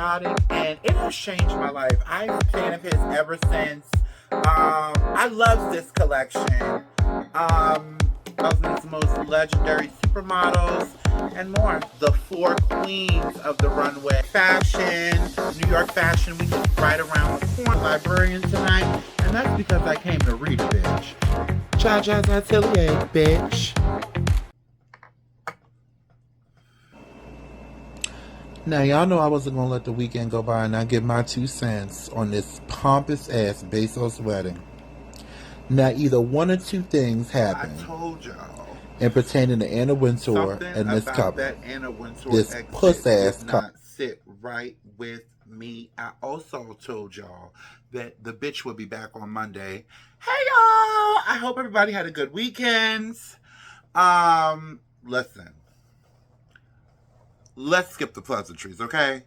patriotic, and it has changed my life. I'm a fan of his ever since. I love this collection. Of his most legendary supermodels and more. The four queens of the runway. Fashion, New York Fashion Week is right around the corner. Librarian tonight, and that's because I came to read a bitch. Jaja's Atelier, bitch. Now, y'all know I wasn't going to let the weekend go by and not give my 2 cents on this pompous ass Bezos wedding. Now, either one or two things happened. I told y'all. And pertaining to Anna Wintour and this couple. That Anna Wintour this puss ass couple not sit right with me. I also told y'all that the bitch will be back on Monday. Hey y'all! I hope everybody had a good weekend. Listen. Let's skip the pleasantries, okay?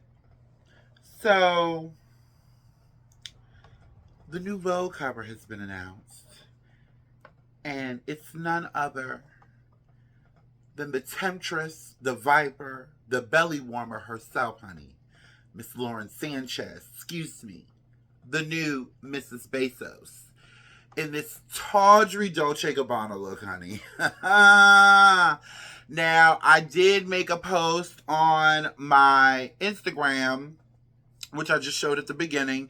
So, the new Vogue cover has been announced. And it's none other than the temptress, the viper, the belly warmer herself, honey. Miss Lauren Sanchez, excuse me. The new Mrs. Bezos. In this tawdry Dolce & Gabbana look, honey. Now, I did make a post on my Instagram, which I just showed at the beginning,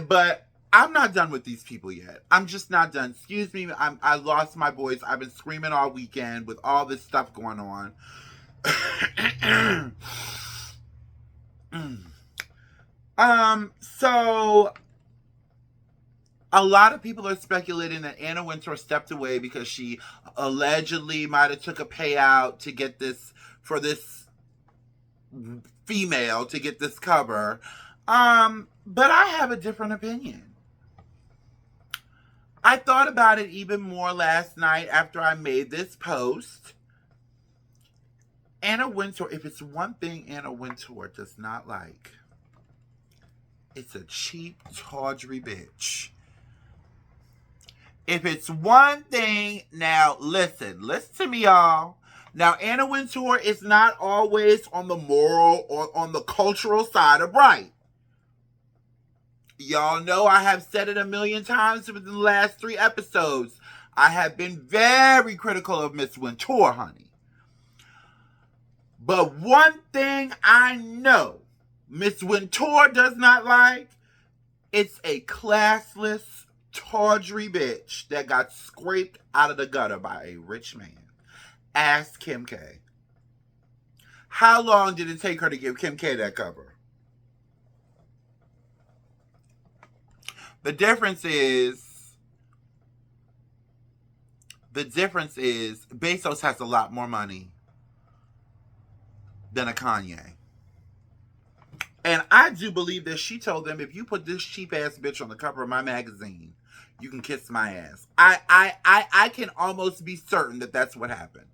but I'm not done with these people yet. I'm just not done. Excuse me, I lost my voice. I've been screaming all weekend with all this stuff going on. So a lot of people are speculating that Anna Wintour stepped away because she allegedly might have took a payout to get this, for this female to get this cover. But I have a different opinion. I thought about it even more last night after I made this post. Anna Wintour, if it's one thing Anna Wintour does not like, it's a cheap, tawdry bitch. If it's one thing, now listen to me, y'all. Now, Anna Wintour is not always on the moral or on the cultural side of right. Y'all know I have said it a million times within the last 3 episodes. I have been very critical of Miss Wintour, honey. But one thing I know Miss Wintour does not like, it's a classless, tawdry bitch that got scraped out of the gutter by a rich man. Ask Kim K. How long did it take her to give Kim K that cover? The difference is Bezos has a lot more money than a Kanye. And I do believe that she told them, if you put this cheap ass bitch on the cover of my magazine, you can kiss my ass. I can almost be certain that that's what happened.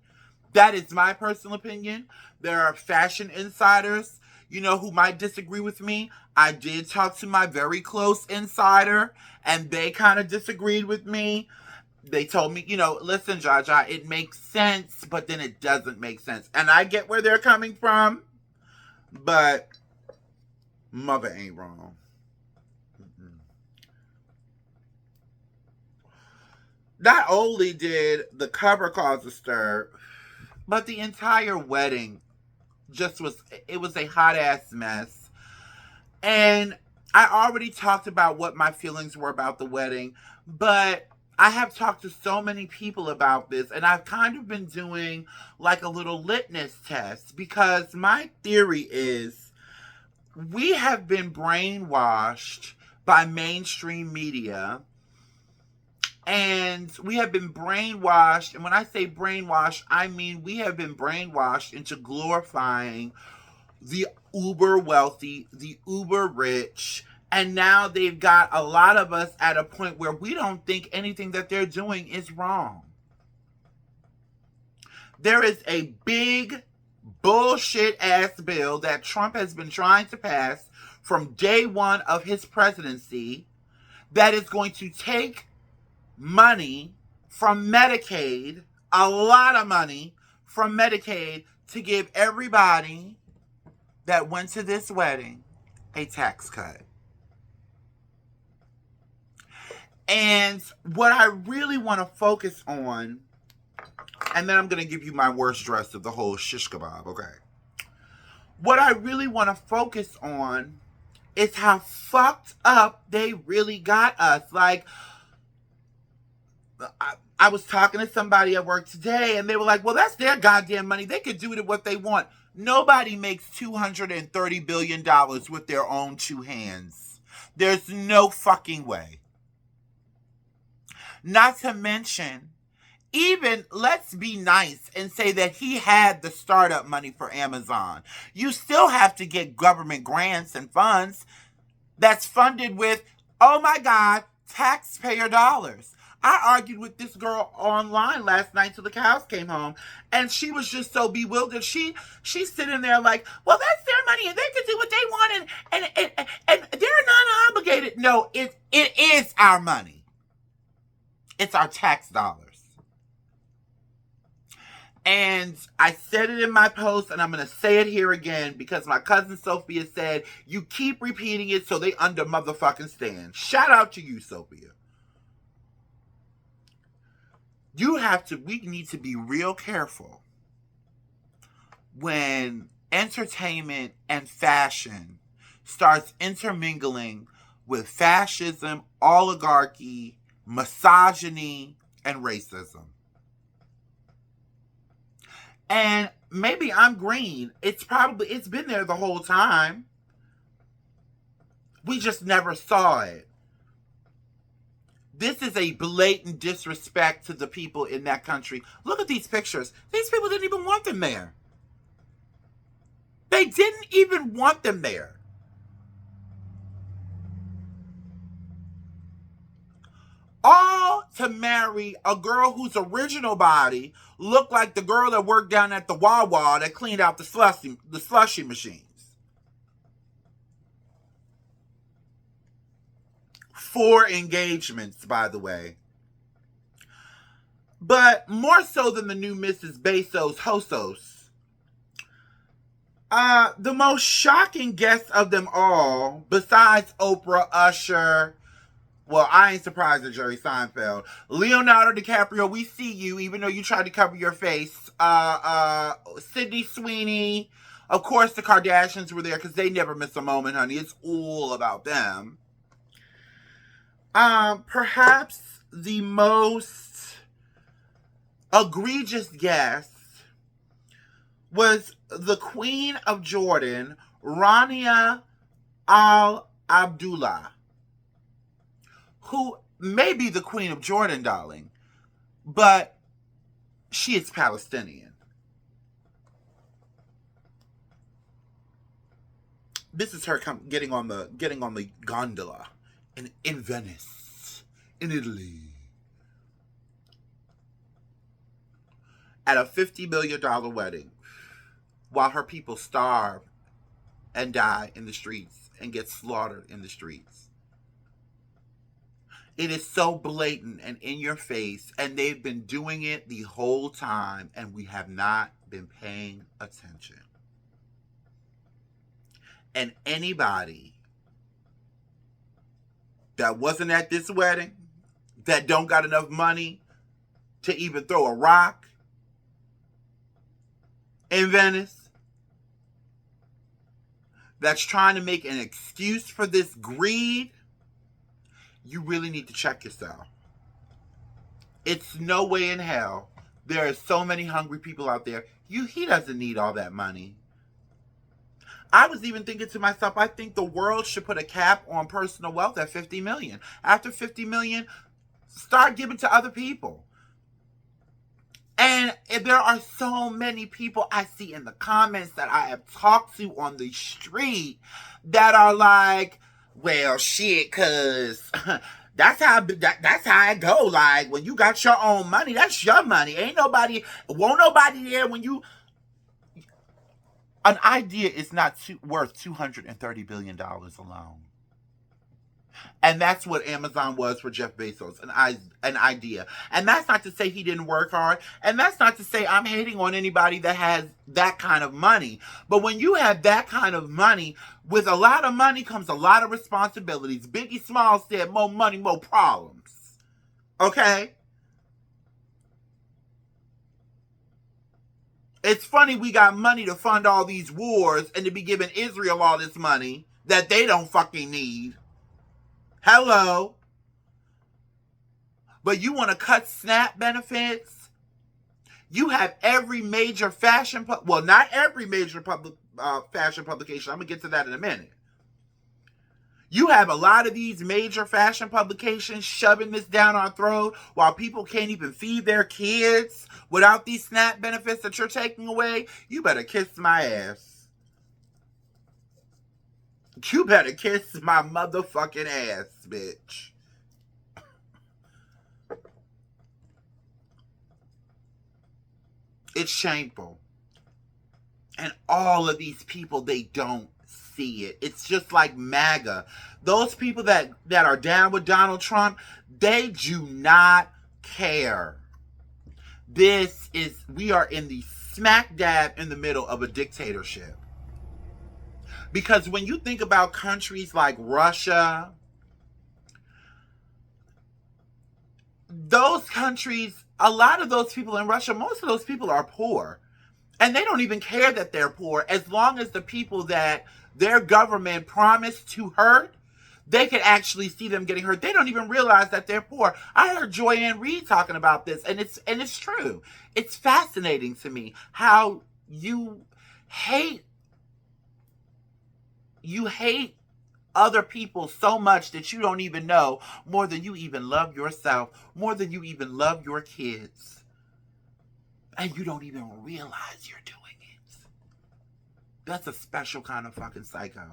That is my personal opinion. There are fashion insiders, who might disagree with me. I did talk to my very close insider, and they kind of disagreed with me. They told me, listen, Jaja, it makes sense, but then it doesn't make sense. And I get where they're coming from, but mother ain't wrong. Not only did the cover cause a stir, but the entire wedding it was a hot ass mess. And I already talked about what my feelings were about the wedding, but I have talked to so many people about this, and I've kind of been doing like a little litmus test, because my theory is we have been brainwashed by mainstream media. And we have been brainwashed, and when I say brainwashed, I mean we have been brainwashed into glorifying the uber wealthy, the uber rich, and now they've got a lot of us at a point where we don't think anything that they're doing is wrong. There is a big bullshit ass bill that Trump has been trying to pass from day one of his presidency that is going to take money from Medicaid, a lot of money from Medicaid, to give everybody that went to this wedding a tax cut. And what I really want to focus on, and then I'm going to give you my worst dress of the whole shish kebab, okay? What I really want to focus on is how fucked up they really got us. Like, I was talking to somebody at work today, and they were like, well, that's their goddamn money. They could do it what they want. Nobody makes $230 billion with their own two hands. There's no fucking way. Not to mention, even let's be nice and say that he had the startup money for Amazon. You still have to get government grants and funds that's funded with, oh my God, taxpayer dollars. I argued with this girl online last night till the cows came home, and she was just so bewildered. She's sitting there like, well, that's their money and they can do what they want and they're not obligated. No, it is our money. It's our tax dollars. And I said it in my post, and I'm going to say it here again because my cousin Sophia said, you keep repeating it so they under motherfucking stand. Shout out to you, Sophia. We need to be real careful when entertainment and fashion starts intermingling with fascism, oligarchy, misogyny, and racism. And maybe I'm green. It's been there the whole time. We just never saw it. This is a blatant disrespect to the people in that country. Look at these pictures. These people didn't even want them there. They didn't even want them there. All to marry a girl whose original body looked like the girl that worked down at the Wawa that cleaned out the slushy machines. 4 engagements, by the way. But more so than the new Mrs. Bezos Hosos, the most shocking guest of them all, besides Oprah, Usher, well, I ain't surprised at Jerry Seinfeld, Leonardo DiCaprio, we see you, even though you tried to cover your face. Sydney Sweeney, of course the Kardashians were there because they never miss a moment, honey. It's all about them. Perhaps the most egregious guest was the Queen of Jordan, Rania Al Abdullah, who may be the Queen of Jordan, darling, but she is Palestinian. This is her getting on the gondola in Venice, in Italy, at a $50 million wedding, while her people starve and die in the streets and get slaughtered in the streets. It is so blatant and in your face, and they've been doing it the whole time, and we have not been paying attention. And anybody that wasn't at this wedding, that don't got enough money to even throw a rock in Venice, that's trying to make an excuse for this greed, you really need to check yourself. It's no way in hell. There are so many hungry people out there. He doesn't need all that money. I was even thinking to myself, I think the world should put a cap on personal wealth at $50 million. After $50 million, start giving to other people. And there are so many people I see in the comments that I have talked to on the street that are like, well, shit, cause that's how it go. Like, when you got your own money, that's your money. Won't nobody there when you. An idea is not worth $230 billion alone. And that's what Amazon was for Jeff Bezos, an idea. And that's not to say he didn't work hard. And that's not to say I'm hating on anybody that has that kind of money. But when you have that kind of money, with a lot of money comes a lot of responsibilities. Biggie Smalls said, more money, more problems. Okay? It's funny we got money to fund all these wars and to be giving Israel all this money that they don't fucking need. Hello. But you want to cut SNAP benefits? You have every major fashion, well, not every major fashion publication. I'm going to get to that in a minute. You have a lot of these major fashion publications shoving this down our throat while people can't even feed their kids without these SNAP benefits that you're taking away. You better kiss my ass. You better kiss my motherfucking ass, bitch. It's shameful. And all of these people, they don't see it. It's just like MAGA. Those people that are down with Donald Trump, they do not care. We are in the smack dab in the middle of a dictatorship. Because when you think about countries like Russia, those countries, a lot of those people in Russia, most of those people are poor. And they don't even care that they're poor, as long as the people that their government promised to hurt, they can actually see them getting hurt. They don't even realize that they're poor. I heard Joy-Ann Reid talking about this, and it's true. It's fascinating to me how you hate other people so much that you don't even know more than you even love yourself, more than you even love your kids. And you don't even realize you're doing it. That's a special kind of fucking psycho.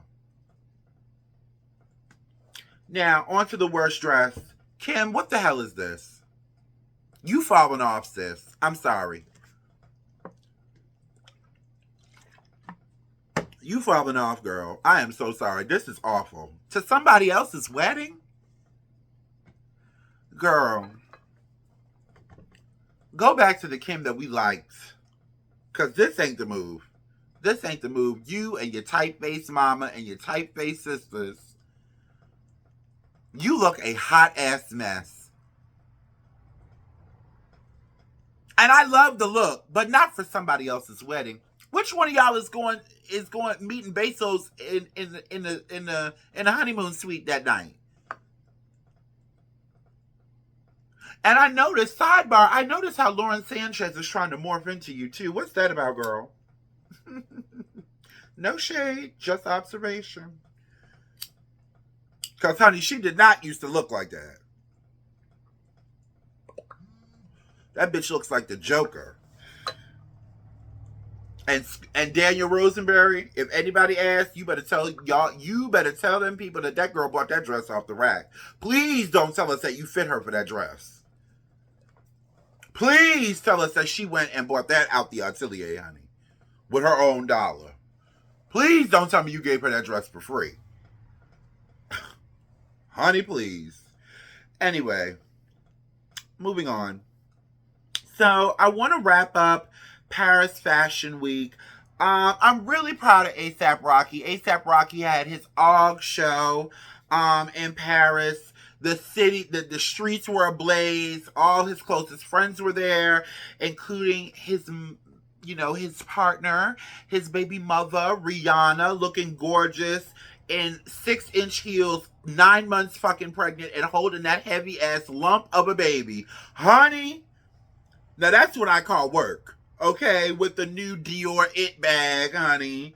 Now, on to the worst dress. Kim, what the hell is this? You falling off, sis. I'm sorry. You falling off, girl. I am so sorry. This is awful. To somebody else's wedding? Girl. Go back to the Kim that we liked. Because this ain't the move. This ain't the move. You and your tight-faced mama and your tight-faced sisters. You look a hot-ass mess. And I love the look, but not for somebody else's wedding. Which one of y'all is going meeting Bezos in the honeymoon suite that night? And I noticed, sidebar, I noticed how Lauren Sanchez is trying to morph into you too. What's that about, girl? No shade, just observation. Because, honey, she did not used to look like that. That bitch looks like the Joker. And Daniel Rosenberry, if anybody asks, you better tell them people that girl bought that dress off the rack. Please don't tell us that you fit her for that dress. Please tell us that she went and bought that out the atelier, honey, with her own dollar. Please don't tell me you gave her that dress for free. Honey, please. Anyway, moving on. So I want to wrap up Paris Fashion Week. I'm really proud of A$AP Rocky. A$AP Rocky had his OG show in Paris. The city, the streets were ablaze. All his closest friends were there, including his partner, his baby mother, Rihanna, looking gorgeous in 6-inch heels, 9 months fucking pregnant, and holding that heavy ass lump of a baby. Honey, now that's what I call work. Okay, with the new Dior It bag, honey.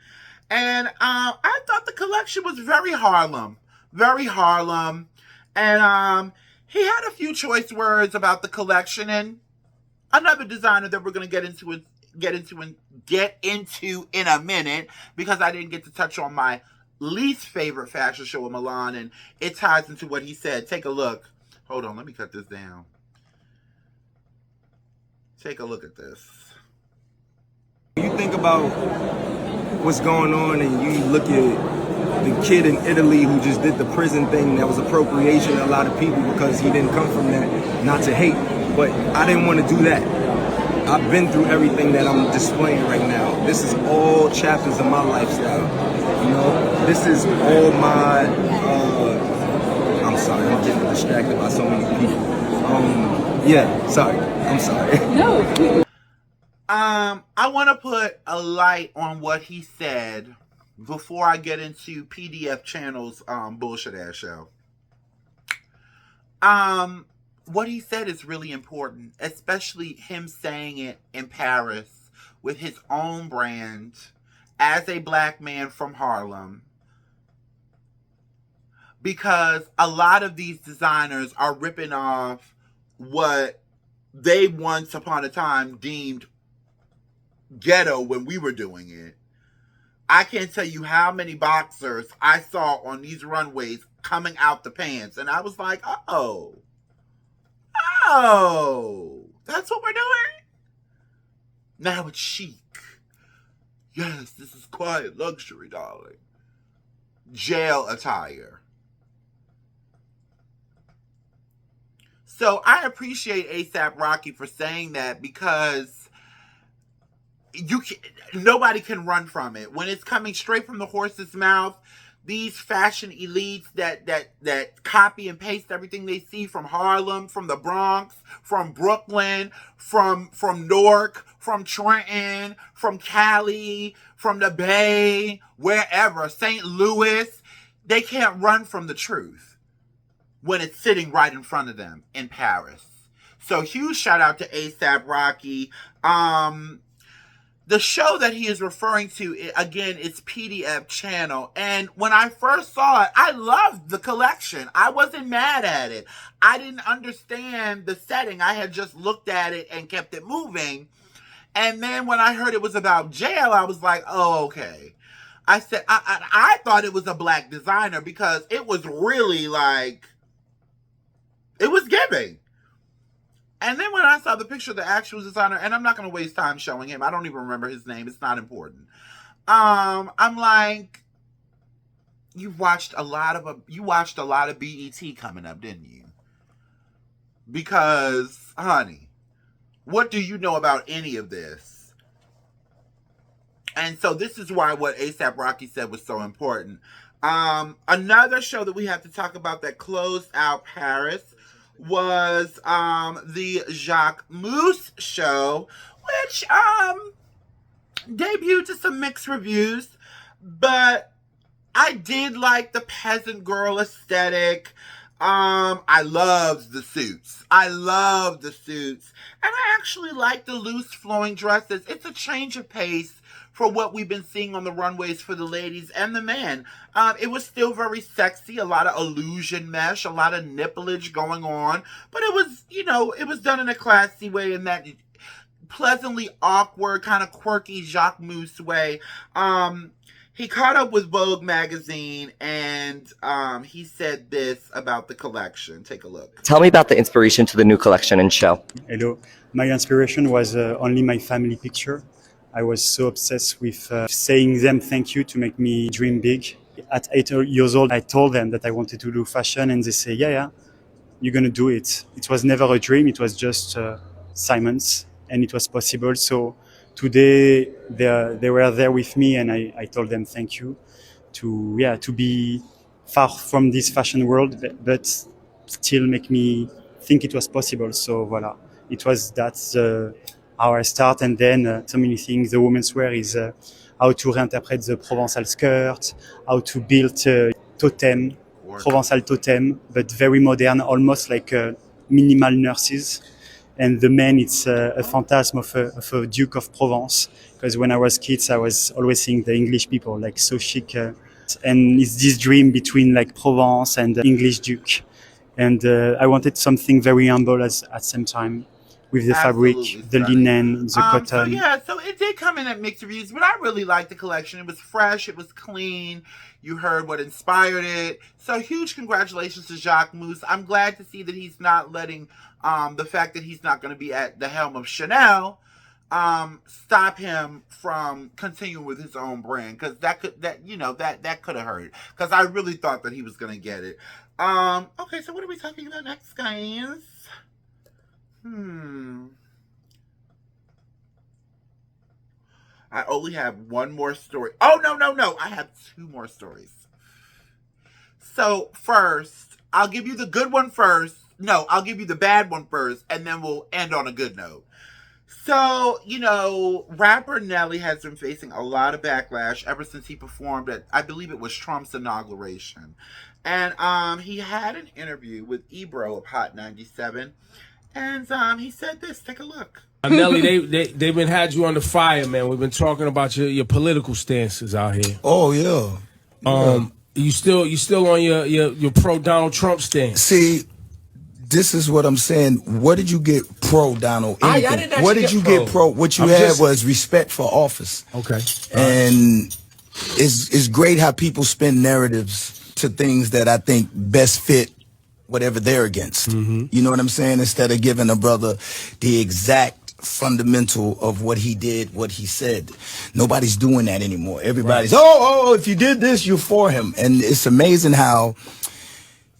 And I thought the collection was very Harlem. Very Harlem. And he had a few choice words about the collection, and another designer that we're gonna get into in a minute, because I didn't get to touch on my least favorite fashion show in Milan, and it ties into what he said. Take a look. Hold on, let me cut this down. Take a look at this. You think about what's going on and you look at the kid in Italy who just did the prison thing that was appropriation to a lot of people because he didn't come from that, not to hate. But I didn't want to do that. I've been through everything that I'm displaying right now. This is all chapters of my lifestyle. You know, this is all my, I'm sorry, I'm getting distracted by so many people. Yeah, sorry, I'm sorry. No. I want to put a light on what he said before I get into PDF Channel's bullshit ass show. What he said is really important, especially him saying it in Paris with his own brand as a black man from Harlem. Because a lot of these designers are ripping off what they once upon a time deemed ghetto when we were doing it. I can't tell you how many boxers I saw on these runways coming out the pants, and I was like, oh, that's what we're doing? Now it's chic. Yes, this is quiet luxury, darling. Jail attire. So I appreciate A$AP Rocky for saying that, because nobody can run from it. When it's coming straight from the horse's mouth, these fashion elites that copy and paste everything they see from Harlem, from the Bronx, from Brooklyn, from Newark, from Trenton, from Cali, from the Bay, wherever, St. Louis, they can't run from the truth when it's sitting right in front of them in Paris. So huge shout out to A$AP Rocky. The show that he is referring to, again, is PDF Channel. And when I first saw it, I loved the collection. I wasn't mad at it. I didn't understand the setting. I had just looked at it and kept it moving. And then when I heard it was about jail, I was like, oh, okay. I said, I thought it was a black designer because it was really like, it was giving. And then when I saw the picture of the actual designer, and I'm not going to waste time showing him. I don't even remember his name. It's not important. I'm like, you watched a lot of BET coming up, didn't you? Because, honey, what do you know about any of this? And so this is why what A$AP Rocky said was so important. Another show that we have to talk about that closed out Paris was the Jacquemus show, which debuted to some mixed reviews, but I did like the peasant girl aesthetic. I loved the suits. And I actually like the loose flowing dresses. It's a change of pace for what we've been seeing on the runways for the ladies and the men. It was still very sexy, a lot of illusion mesh, a lot of nipplage going on, but it was, it was done in a classy way, in that pleasantly awkward, kind of quirky Jacquemus way. He caught up with Vogue magazine, and he said this about the collection. Take a look. Tell me about the inspiration to the new collection and show. Hello. My inspiration was only my family picture. I was so obsessed with saying them thank you to make me dream big. At 8 years old, I told them that I wanted to do fashion, and they say, yeah, you're going to do it. It was never a dream. It was just Simon's, and it was possible. So today they were there with me, and I told them thank you to be far from this fashion world, but still make me think it was possible. So voila, that's how I start. And then so many things. The women's wear is how to reinterpret the Provençal skirt, how to build totem, Provençal totem, but very modern, almost like minimal nurses. And the men, it's a phantasm of a Duke of Provence, because when I was kids, I was always seeing the English people like so chic, and it's this dream between like Provence and English Duke. And I wanted something very humble at the same time, with the fabric, the linen, the cotton. So it did come in at mixed reviews, but I really liked the collection. It was fresh, it was clean. You heard what inspired it. So huge congratulations to Jacquemus. I'm glad to see that he's not letting the fact that he's not going to be at the helm of Chanel stop him from continuing with his own brand, because that could have hurt, because I really thought that he was gonna get it. Okay, so what are we talking about next, guys? I only have one more story. Oh, no, I have two more stories. So first, I'll give you the good one first. No, I'll give you the bad one first, and then we'll end on a good note. So, rapper Nelly has been facing a lot of backlash ever since he performed at, I believe it was Trump's inauguration. And he had an interview with Ebro of Hot 97. And he said this. Take a look. Nelly, they've been had you under fire, man. We've been talking about your political stances out here. Oh yeah. You still on your pro Donald Trump stance? See, this is what I'm saying. What did you get pro Donald? I didn't actually what did you get pro? What you had was respect for office. Okay. And it's great how people spin narratives to things that I think best fit whatever they're against. You know what I'm saying? Instead of giving a brother the exact fundamental of what he did, what he said. Nobody's doing that anymore. Everybody's, if you did this, you're for him. And it's amazing how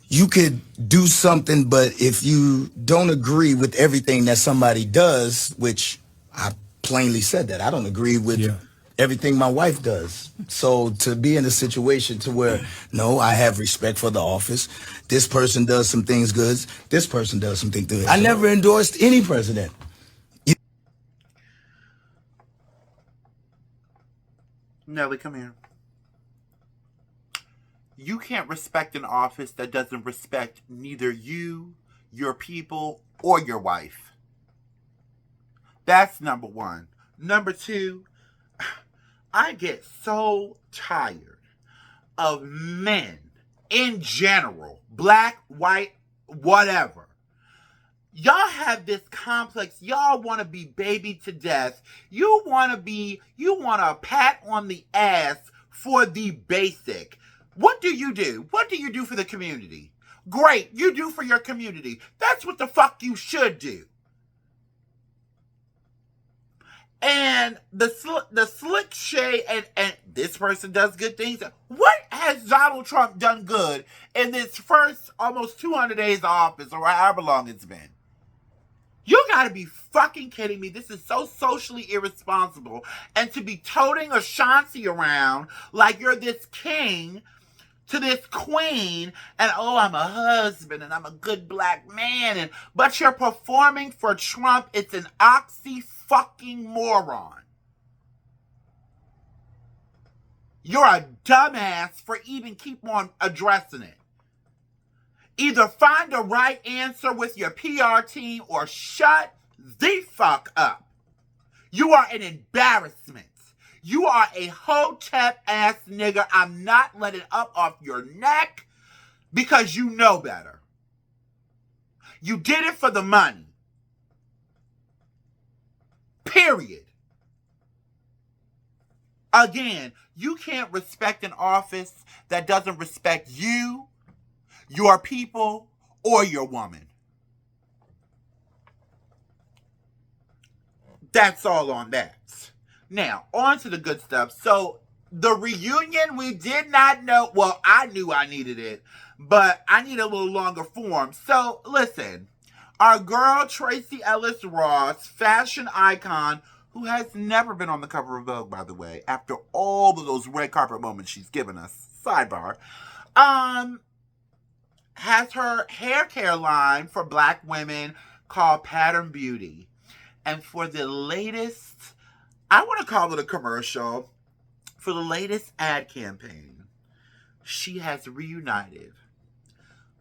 you could do something, but if you don't agree with everything that somebody does, which I plainly said that, I don't agree with everything my wife does. So to be in a situation to where, no, I have respect for the office. This person does some things good. This person does something good. I never endorsed any president. Nelly, come here. You can't respect an office that doesn't respect neither you, your people, or your wife. That's number one. Number two, I get so tired of men in general, black, white, whatever. Y'all have this complex. Y'all want to be baby to death. You want a pat on the ass for the basic. What do you do? What do you do for the community? Great, you do for your community. That's what the fuck you should do. And the slick shade, and this person does good things. What has Donald Trump done good in this first almost 200 days of office, or however long it's been? You gotta be fucking kidding me. This is so socially irresponsible. And to be toting Ashanti around like you're this king to this queen, and I'm a husband and I'm a good black man, but you're performing for Trump. It's an oxy fucking moron. You're a dumbass for even keep on addressing it. Either find the right answer with your PR team or shut the fuck up. You are an embarrassment. You are a hotep ass nigga. I'm not letting up off your neck because you know better. You did it for the money. Period. Again, you can't respect an office that doesn't respect you, your people, or your woman. That's all on that. Now, on to the good stuff. So, the reunion, we did not know. Well, I knew I needed it, but I need a little longer form. So, listen. Our girl, Tracee Ellis Ross, fashion icon, who has never been on the cover of Vogue, by the way, after all of those red carpet moments she's given us. Sidebar. Has her hair care line for black women called Pattern Beauty. And for the latest, I want to call it a commercial, for the latest ad campaign, she has reunited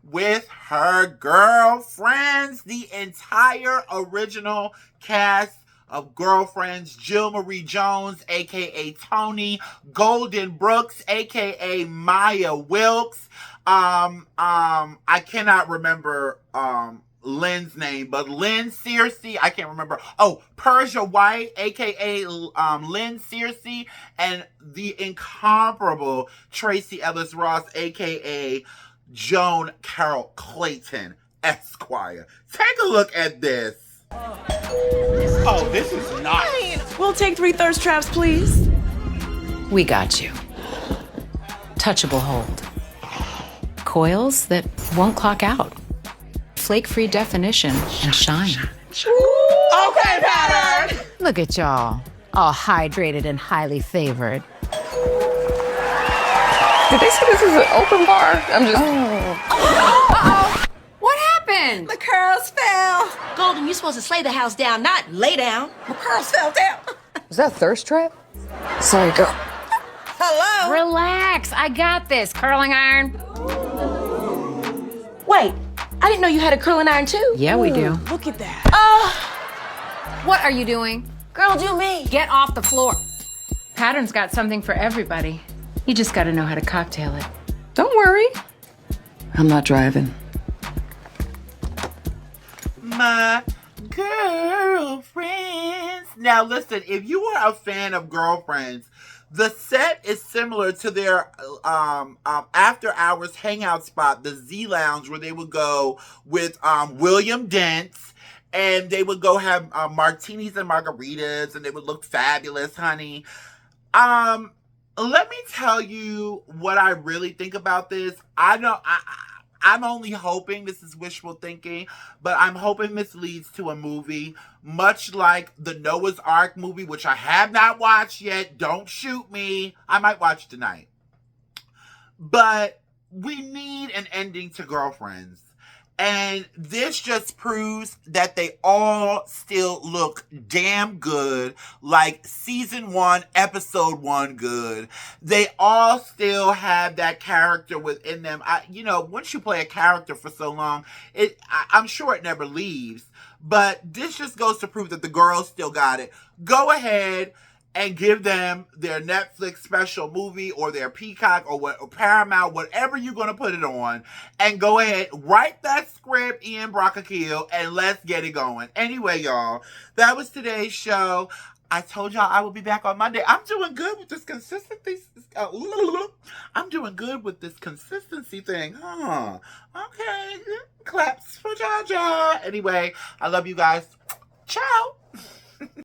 with her girlfriends, the entire original cast of Girlfriends, Jill Marie Jones, aka Tony, Golden Brooks, aka Maya Wilkes. I cannot remember Lynn's name, but Lynn Searcy, I can't remember. Oh, Persia White, aka Lynn Searcy, and the incomparable Tracee Ellis Ross, aka Joan Carol Clayton, Esquire. Take a look at this. Oh, this is nice. We'll take 3 thirst traps, please. We got you. Touchable hold. Coils that won't clock out. Flake-free definition and shine. Okay, pattern. Look at y'all, all hydrated and highly favored. Did they say this is an open bar? I'm just. What happened? The curls fell. Golden, you're supposed to slay the house down, not lay down. The curls fell down. Was that a thirst trap? Sorry, girl. Hello? Relax, I got this. Curling iron. Wait, I didn't know you had a curling iron too. Yeah, we do. Look at that. What are you doing? Girl, do me. Get off the floor. Pattern's got something for everybody. You just gotta know how to cocktail it. Don't worry. I'm not driving. My girlfriends. Now listen, if you are a fan of Girlfriends, the set is similar to their after hours hangout spot, the Z Lounge, where they would go with William Dents, and they would go have martinis and margaritas, and they would look fabulous, honey. Let me tell you what I really think about this. I'm only hoping, this is wishful thinking, but I'm hoping this leads to a movie, much like the Noah's Ark movie, which I have not watched yet. Don't shoot me. I might watch tonight. But we need an ending to Girlfriends. And this just proves that they all still look damn good, like season 1, episode 1 good. They all still have that character within them. Once you play a character for so long, I'm sure it never leaves. But this just goes to prove that the girls still got it. Go ahead and give them their Netflix special movie or their Peacock or Paramount, whatever you're going to put it on, and go ahead, write that script, Ian Brockakeel, and let's get it going. Anyway, y'all, that was today's show. I told y'all I will be back on Monday. I'm doing good with this consistency. I'm doing good with this consistency thing, huh? Okay, claps for Jaja. Anyway, I love you guys. Ciao.